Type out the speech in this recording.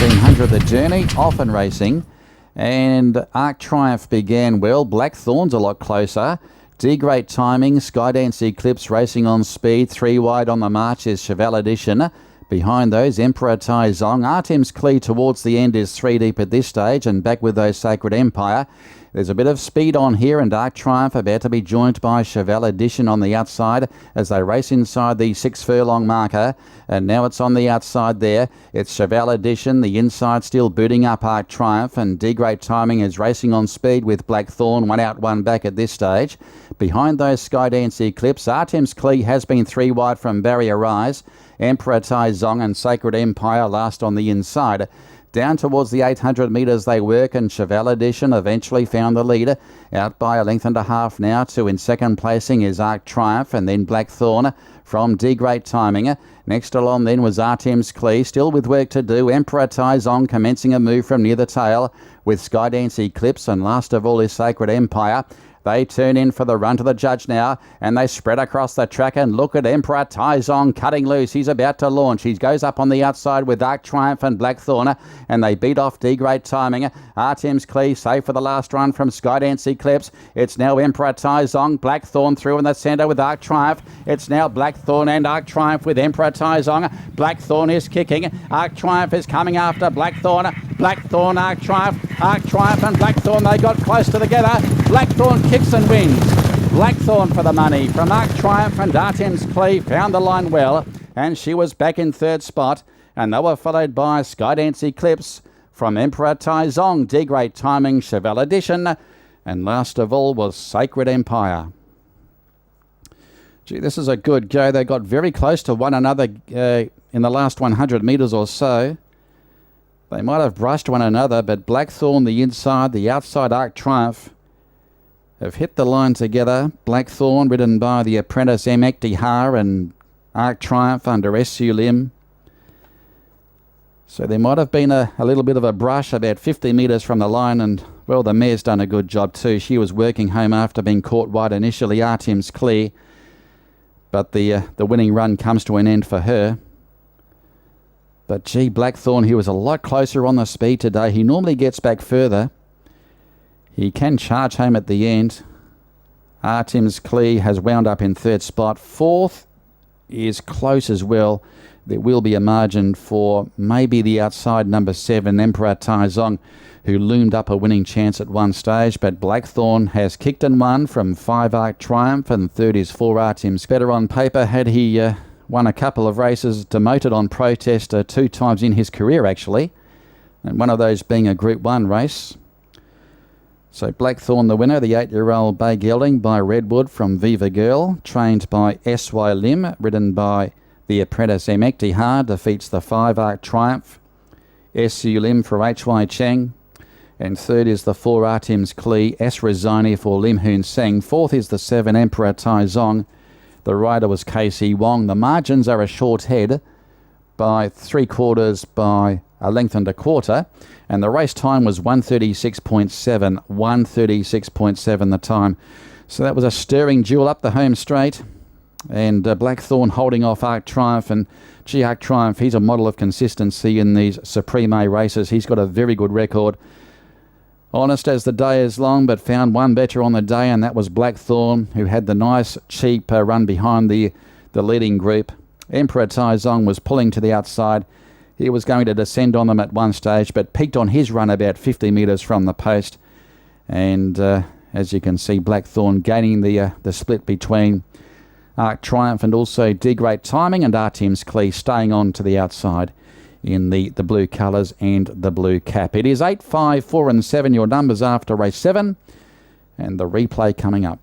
1600 the journey, often racing. And Arc Triumph began well. Blackthorn's a lot closer. D Great Timing, Skydance Eclipse racing on speed. 3 wide on the march is Cheval Edition. Behind those, Emperor Tai Zong. Artem's Clee towards the end is 3 deep at this stage, and back with those Sacred Empire. There's a bit of speed on here, and Arc Triumph about to be joined by Cheval Edition on the outside as they race inside the 6 furlong marker. And now it's on the outside there. It's Cheval Edition, the inside still booting up Arc Triumph, and D Great Timing is racing on speed with Blackthorn, 1 out, 1 back at this stage. Behind those, Skydance Eclipse. Artem's Clee has been 3 wide from Barrier Rise. Emperor Tai Zong and Sacred Empire last on the inside. Down towards the 800 metres they work, and Cheval Edition eventually found the lead. Out by a length and a half now. To in second placing is Arc Triumph, and then Blackthorn from D Great Timing. Next along then was Artem's Clee, still with work to do. Emperor Tai Zong commencing a move from near the tail with Skydance Eclipse, and last of all is Sacred Empire. They turn in for the run to the judge now, and they spread across the track, and look at Emperor Tai Zong cutting loose. He's about to launch. He goes up on the outside with Arc Triumph and Blackthorn, and they beat off D Great Timing. Artem's Clee safe for the last run from Skydance Eclipse. It's now Emperor Tai Zong. Blackthorn through in the centre with Arc Triumph. It's now Blackthorn and Arc Triumph with Emperor Tai Zong. Blackthorn is kicking. Arc Triumph is coming after Blackthorn. Blackthorn, Arc Triumph and Blackthorn, they got close to together. Blackthorn kicks and wins. Blackthorn for the money from Arc Triumph, and Artem's Clee found the line well, and she was back in 3rd spot, and they were followed by Skydance Eclipse from Emperor Tai Zong, D Great Timing, Cheval Edition, and last of all was Sacred Empire. Gee, this is a good go. They got very close to one another in the last 100 metres or so. They might have brushed one another, but Blackthorn, the inside, the outside Arc Triumph, have hit the line together. Blackthorn, ridden by the apprentice M. Ektihar, and Arc Triumph under S.U. Lim. So there might have been a little bit of a brush about 50 metres from the line, and, well, the mare's done a good job too. She was working home after being caught wide initially, Artem's Clee, but the winning run comes to an end for her. But, gee, Blackthorn, he was a lot closer on the speed today. He normally gets back further. He can charge home at the end. Artem's Clee has wound up in 3rd spot. 4th is close as well. There will be a margin for maybe the outside number 7, Emperor Tai Zong, who loomed up a winning chance at one stage. But Blackthorn has kicked and won from 5 Arc Triumph, and 3rd is 4 Artem's. Better on paper had he won a couple of races, demoted on protest 2 times in his career, actually, and one of those being a Group 1 race. So Blackthorn the winner, the 8-year-old bay gelding by Redwood from Viva Girl, trained by S.Y. Lim, ridden by the apprentice M. Ektihar, defeats the 5 Arc Triumph. S.U. Lim for H.Y. Cheng, and 3rd is the 4 Artem's Clee, S. Rezani for Lim Hoon Seng. 4th is the 7 Emperor Tai Zong. The rider was KC Wong. The margins are a short head by 3/4 by a length and a quarter, and the race time was 1:36.7. 1:36.7 the time. So that was a stirring duel up the home straight, and Blackthorn holding off Arc Triumph. And gee, Arc Triumph, he's a model of consistency in these Supreme A races. He's got a very good record. Honest as the day is long, but found one better on the day, and that was Blackthorn, who had the nice, cheap run behind the leading group. Emperor Tai Zong was pulling to the outside. He was going to descend on them at one stage, but peaked on his run about 50 metres from the post. And as you can see, Blackthorn gaining the split between Arc Triumph and also D Great Timing, and Artem's Clee staying on to the outside in the blue colours and the blue cap. It is 8, 5, 4 and 7, your numbers after race 7, and the replay coming up.